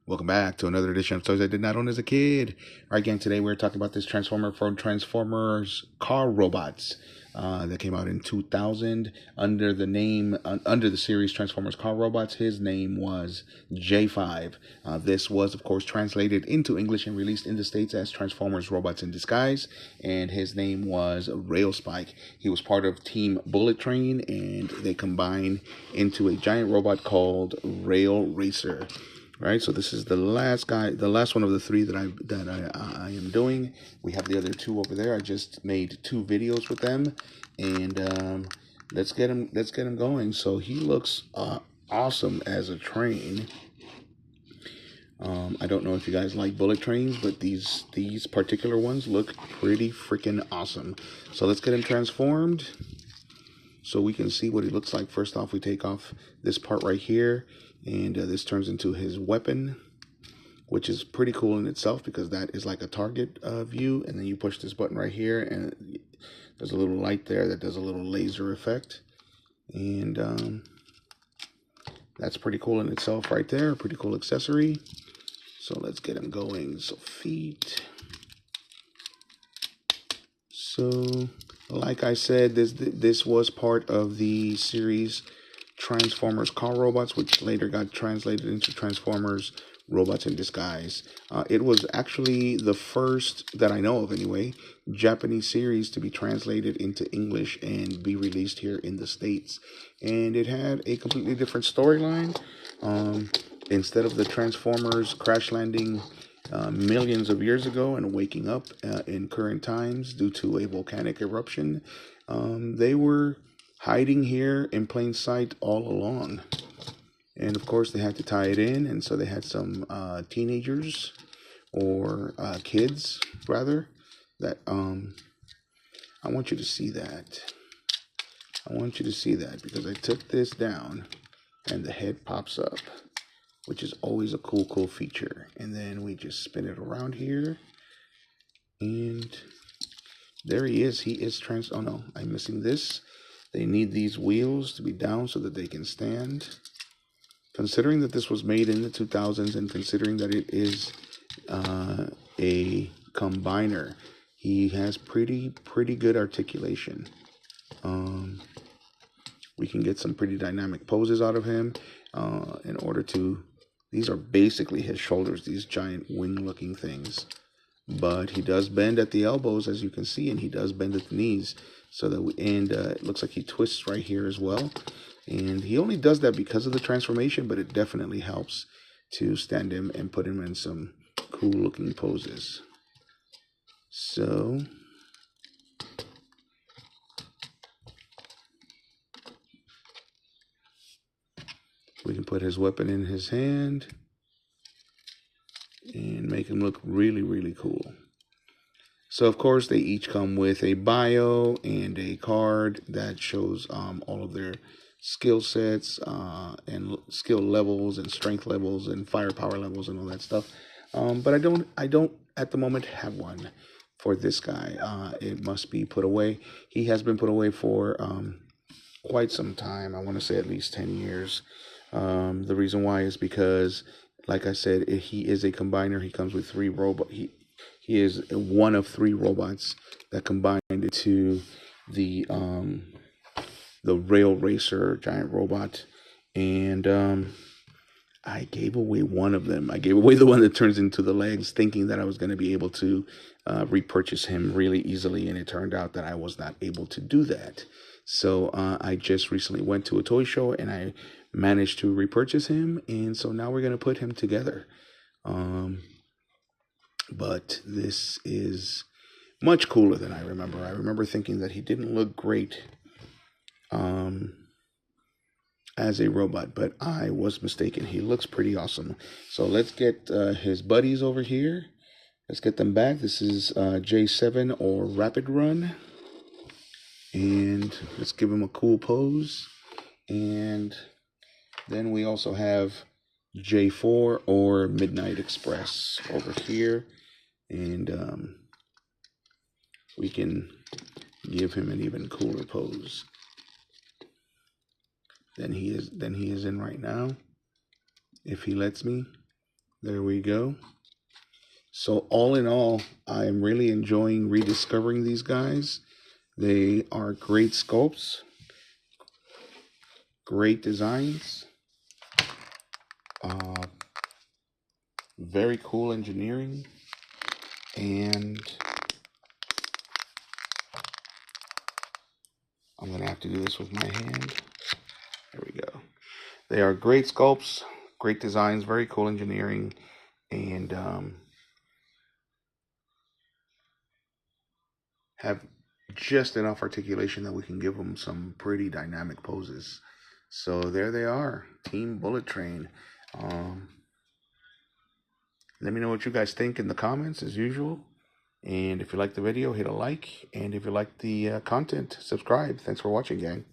Welcome back to another edition of Toys I Did Not Own as a Kid. All right, gang, today we're talking about this Transformer from Transformers Car Robots that came out in 2000 under the name, under the series Transformers Car Robots. His name was J-5. This was, of course, translated into English and released in the States as Transformers Robots in Disguise, and his name was Rail Spike. He was part of Team Bullet Train, and they combined into a giant robot called Rail Racer. Right, so this is the last guy, the last one of the three that I am doing. We have the other two over there. I just made 2 videos with them, and let's get him going. So he looks awesome as a train. I don't know if you guys like bullet trains, but these particular ones look pretty freaking awesome. So let's get him transformed so we can see what he looks like. First off, we take off this part right here. And this turns into his weapon, which is pretty cool in itself because that is like a target view. And then you push this button right here, and there's a little light there that does a little laser effect. And that's pretty cool in itself right there. Pretty cool accessory. So let's get him going. So feet. So like I said, this was part of the series Transformers Car Robots, which later got translated into Transformers Robots in Disguise. It was actually the first, that I know of anyway, Japanese series to be translated into English and be released here in the States. And it had a completely different storyline. Instead of the Transformers crash landing millions of years ago and waking up in current times due to a volcanic eruption, they were hiding here in plain sight all along. And of course they had to tie it in, and so they had some teenagers or kids rather that I want you to see that. I want you to see that because I took this down and the head pops up, which is always a cool feature. And then we just spin it around here, and there he is. He is oh no, I'm missing this. They need these wheels to be down so that they can stand. Considering that this was made in the 2000s and considering that it is a combiner, he has pretty good articulation. We can get some pretty dynamic poses out of him in order to... These are basically his shoulders, these giant wing-looking things. But he does bend at the elbows, as you can see, and he does bend at the knees. So that it looks like he twists right here as well. And he only does that because of the transformation, but it definitely helps to stand him and put him in some cool looking poses. So we can put his weapon in his hand and make him look really cool. So, of course, they each come with a bio and a card that shows all of their skill sets and skill levels and strength levels and firepower levels and all that stuff. But I don't at the moment have one for this guy. It must be put away. He has been put away for quite some time. I want to say at least 10 years. The reason why is because, like I said, he is a combiner. He comes with 3 robots. He is one of 3 robots that combined into the Rail Racer giant robot, and I gave away one of them. I gave away the one that turns into the legs, thinking that I was going to be able to repurchase him really easily, and it turned out that I was not able to do that. So I just recently went to a toy show, and I managed to repurchase him, and so now we're going to put him together. But this is much cooler than I remember. I remember thinking that he didn't look great as a robot, but I was mistaken. He looks pretty awesome. So let's get his buddies over here. Let's get them back. This is J7 or Rapid Run. And let's give him a cool pose. And then we also have J4 or Midnight Express over here, and we can give him an even cooler pose than he is in right now, if he lets me. There we go. So all in all, I am really enjoying rediscovering these guys. They are great sculpts, great designs, uh, very cool engineering, and I'm going to have to do this with my hand. There we go. They are great sculpts, great designs, very cool engineering, and have just enough articulation that we can give them some pretty dynamic poses. So there they are, Team Bullet Train. Let me know what you guys think in the comments as usual. And if you like the video, hit a like. And if you like the content, subscribe. Thanks for watching, gang.